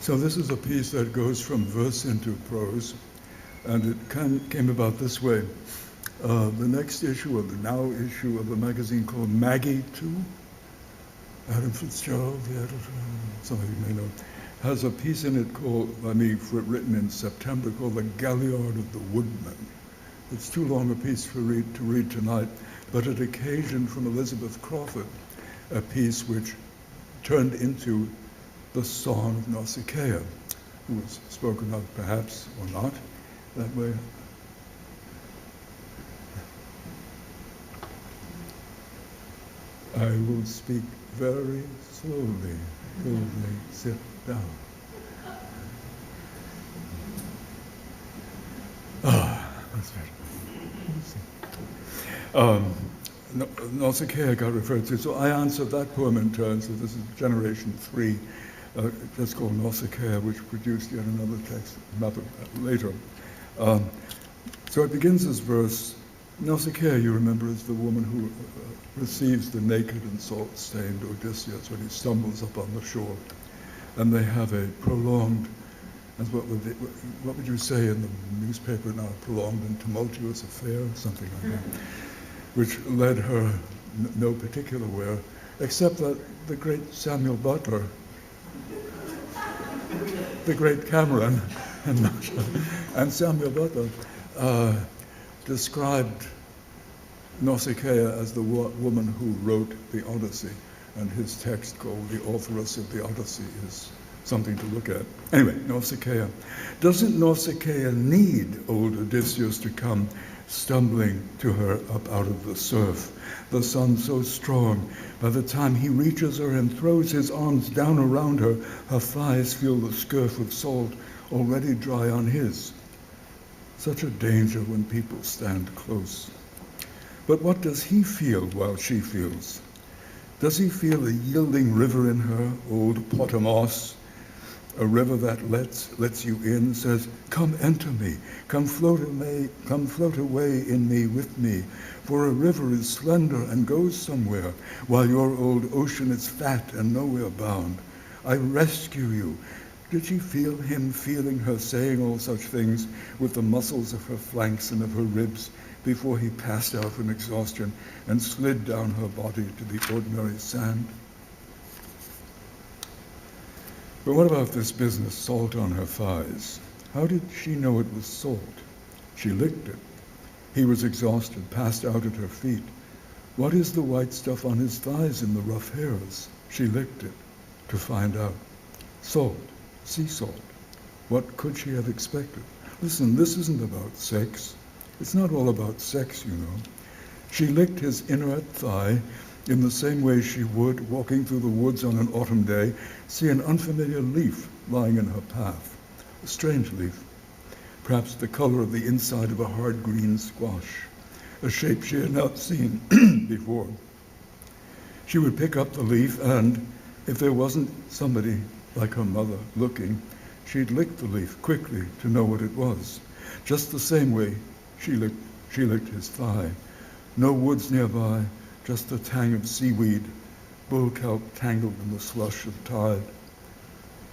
So this is a piece that goes from verse into prose, and it came about this way. The next issue, or the now issue of a magazine called Maggie 2, Adam Fitzgerald, the editor, some of you may know, has a piece in it called, written in September, called The Galliard of the Woodman. It's too long a piece to read tonight, but it occasioned from Elizabeth Crawford a piece which turned into the Song of Nausicaa, who was spoken of perhaps or not that way. I will speak very slowly till they sit down. That's right. Nausicaa got referred to, so I answered that poem in turn. So this is generation 3, that's called Nausicaa, which produced yet another text later. So it begins this verse. Nausicaa, you remember, is the woman who receives the naked and salt-stained Odysseus when he stumbles up on the shore. And they have a prolonged, what would you say in the newspaper now, prolonged and tumultuous affair, something like that, which led her no particular where, except that the great Samuel Butler, the great Cameron, and Samuel Butler described Nausicaa as the woman who wrote the Odyssey, and his text called The Authoress of the Odyssey is something to look at. Anyway, Nausicaa. Doesn't Nausicaa need old Odysseus to come stumbling to her up out of the surf? The sun so strong, by the time he reaches her and throws his arms down around her, her thighs feel the scurf of salt already dry on his. Such a danger when people stand close. But what does he feel while she feels? Does he feel a yielding river in her, old Potamos, a river that lets you in, says, come enter me, come float away in me with me, for a river is slender and goes somewhere, while your old ocean is fat and nowhere bound. I rescue you. Did she feel him feeling her saying all such things with the muscles of her flanks and of her ribs before he passed out in exhaustion and slid down her body to the ordinary sand? But what about this business, salt on her thighs? How did she know it was salt? She licked it. He was exhausted, passed out at her feet. What is the white stuff on his thighs in the rough hairs? She licked it to find out. Salt. Sea salt. What could she have expected? Listen, this isn't about sex. It's not all about sex, you know. She licked his inert thigh in the same way she would, walking through the woods on an autumn day, see an unfamiliar leaf lying in her path. A strange leaf. Perhaps the color of the inside of a hard green squash. A shape she had not seen before. She would pick up the leaf and, if there wasn't somebody like her mother looking, she'd lick the leaf quickly to know what it was. Just the same way she licked his thigh. No woods nearby, just the tang of seaweed, bull kelp tangled in the slush of tide.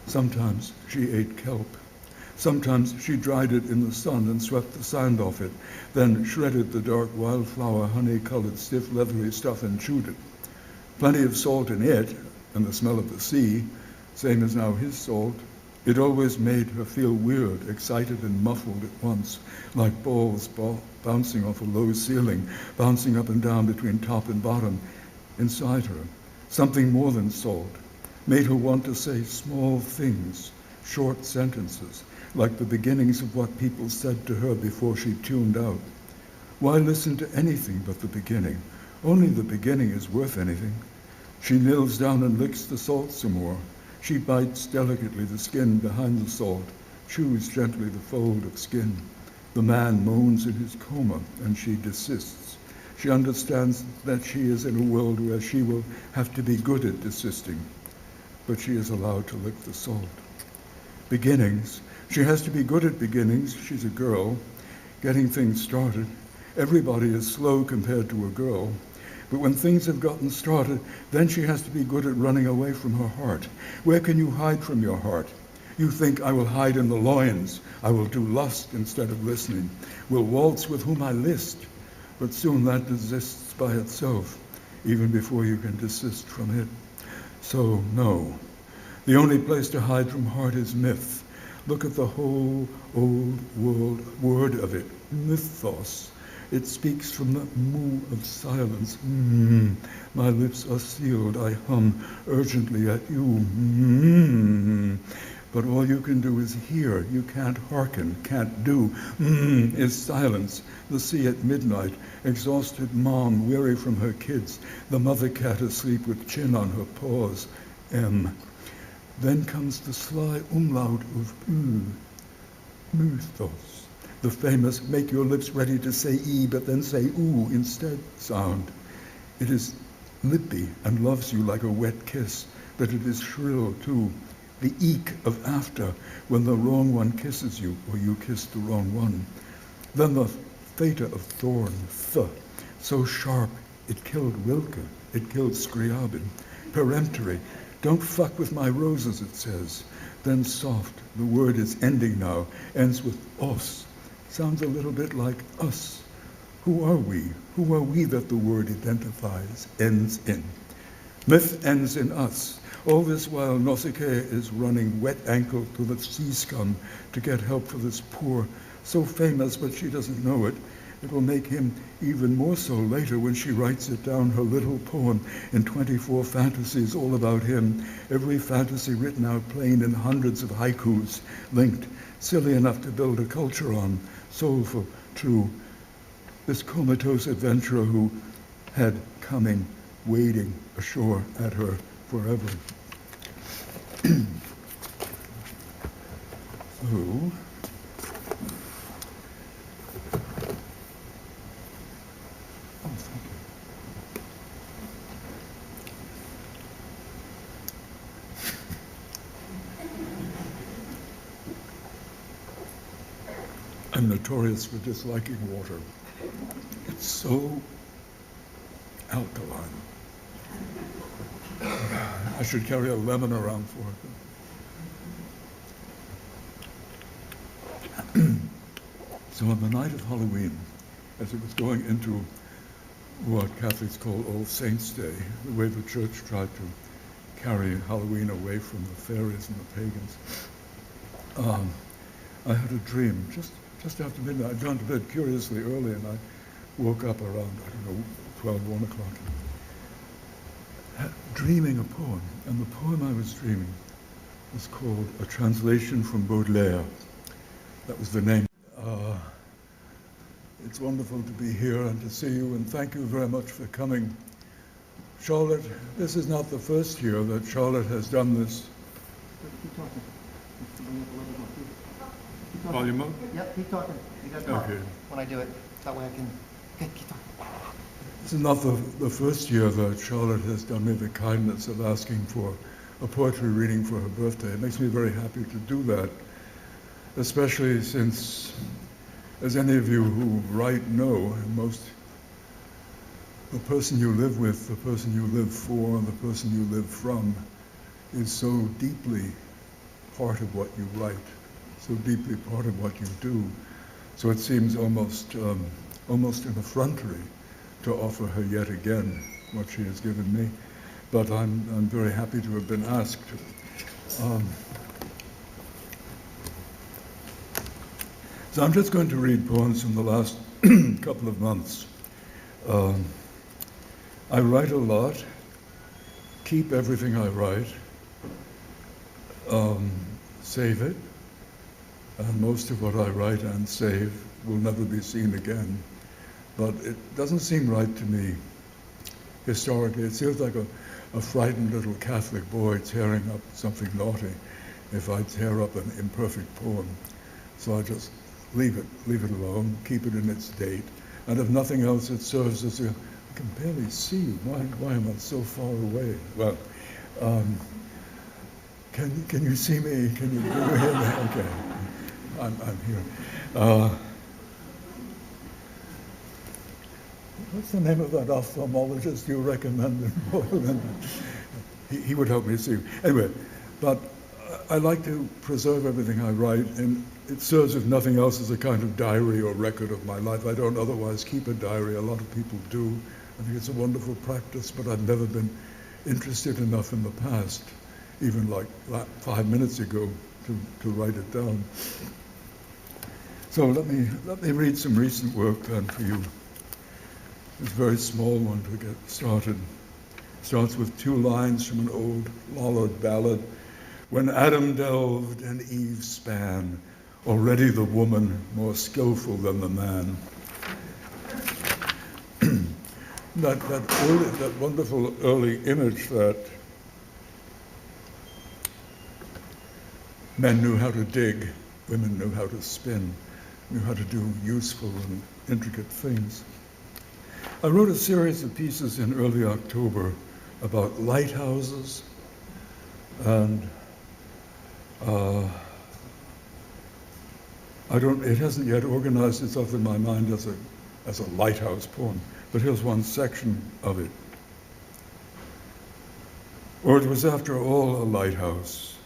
Sometimes she ate kelp. Sometimes she dried it in the sun and swept the sand off it, then shredded the dark wildflower honey-colored stiff leathery stuff and chewed it. Plenty of salt in it, and the smell of the sea, same as now his salt. It always made her feel weird, excited and muffled at once, like balls bouncing off a low ceiling, bouncing up and down between top and bottom inside her. Something more than salt. Made her want to say small things, short sentences, like the beginnings of what people said to her before she tuned out. Why listen to anything but the beginning? Only the beginning is worth anything. She kneels down and licks the salt some more. She bites delicately the skin behind the salt, chews gently the fold of skin. The man moans in his coma, and she desists. She understands that she is in a world where she will have to be good at desisting, but she is allowed to lick the salt. Beginnings. She has to be good at beginnings. She's a girl, getting things started. Everybody is slow compared to a girl. But when things have gotten started, then she has to be good at running away from her heart. Where can you hide from your heart? You think I will hide in the loins, I will do lust instead of listening, will waltz with whom I list, but soon that desists by itself, even before you can desist from it. So, no. The only place to hide from heart is myth. Look at the whole old world word of it, mythos. It speaks from the moo of silence. My lips are sealed. I hum urgently at you. But all you can do is hear. You can't hearken, can't do. Is silence. The sea at midnight. Exhausted mom, weary from her kids. The mother cat asleep with chin on her paws. M. Then comes the sly umlaut of mythos. The famous make your lips ready to say E, but then say ooh instead sound. It is lippy and loves you like a wet kiss, but it is shrill too. The eek of after, when the wrong one kisses you, or you kiss the wrong one. Then the theta of thorn, so sharp, it killed Rilke, it killed Scriabin. Peremptory, don't fuck with my roses, it says. Then soft, the word is ending now, ends with os. Sounds a little bit like us. Who are we? Who are we that the word identifies, ends in? Myth ends in us. All this while Nausicaa is running wet ankle to the sea scum to get help for this poor, so famous but she doesn't know it. It will make him even more so later when she writes it down, her little poem in 24 fantasies all about him, every fantasy written out plain in hundreds of haikus, linked, silly enough to build a culture on, soulful, true. This comatose adventurer who had coming, wading ashore at her forever. So, I'm notorious for disliking water. It's so alkaline. I should carry a lemon around for it. So on the night of Halloween, as it was going into what Catholics call All Saints' Day, the way the church tried to carry Halloween away from the fairies and the pagans, I had a dream just after midnight. I'd gone to bed curiously early, and I woke up around, 12, 1 o'clock, dreaming a poem. And the poem I was dreaming was called A Translation from Baudelaire. That was the name. It's wonderful to be here and to see you, and thank you very much for coming. Charlotte, this is not the first year that Charlotte has done this. Keep talking. Volume up? Yep, keep talking. You got to talk Okay. when I do it. That way I can. Okay, keep talking. This is not the first year that Charlotte has done me the kindness of asking for a poetry reading for her birthday. It makes me very happy to do that, especially since, as any of you who write know, the person you live with, the person you live for, and the person you live from is so deeply part of what you write, so deeply part of what you do. So it seems almost an effrontery to offer her yet again what she has given me. But I'm very happy to have been asked. So I'm just going to read poems from the last couple of months. I write a lot, keep everything I write, save it, and most of what I write and save will never be seen again. But it doesn't seem right to me historically. It feels like a frightened little Catholic boy tearing up something naughty if I tear up an imperfect poem. So I just leave it alone, keep it in its date, and if nothing else, it serves as I can barely see. Why am I so far away? Well, can you see me? Can you hear me? Okay, I'm here. What's the name of that ophthalmologist you recommended? He would help me see. Anyway, but I like to preserve everything I write, and it serves, if nothing else, as a kind of diary or record of my life. I don't otherwise keep a diary. A lot of people do. I think it's a wonderful practice, but I've never been interested enough in the past, even like 5 minutes ago, to write it down. So let me read some recent work then for you. It's a very small one to get started. It starts with 2 lines from an old Lollard ballad. When Adam delved and Eve span, already the woman more skillful than the man. that wonderful early image that men knew how to dig, women knew how to spin, knew how to do useful and intricate things. I wrote a series of pieces in early October about lighthouses, and it hasn't yet organized itself in my mind as a lighthouse poem, but here's one section of it. Or it was after all a lighthouse,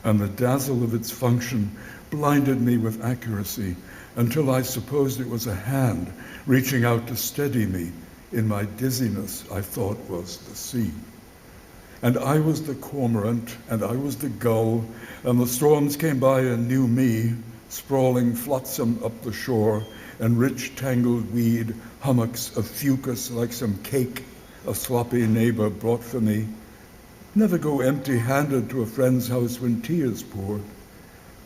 and the dazzle of its function blinded me with accuracy until I supposed it was a hand reaching out to steady me in my dizziness I thought was the sea. And I was the cormorant, and I was the gull, and the storms came by and knew me, sprawling flotsam up the shore, and rich tangled weed, hummocks of fucus like some cake a sloppy neighbor brought for me. Never go empty-handed to a friend's house when tea is poured.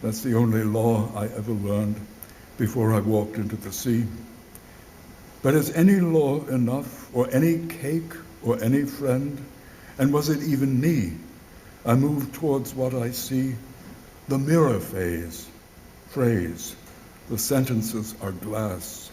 That's the only law I ever learned before I walked into the sea. But is any law enough, or any cake, or any friend? And was it even me? I moved towards what I see, the mirror phrase. The sentences are glass.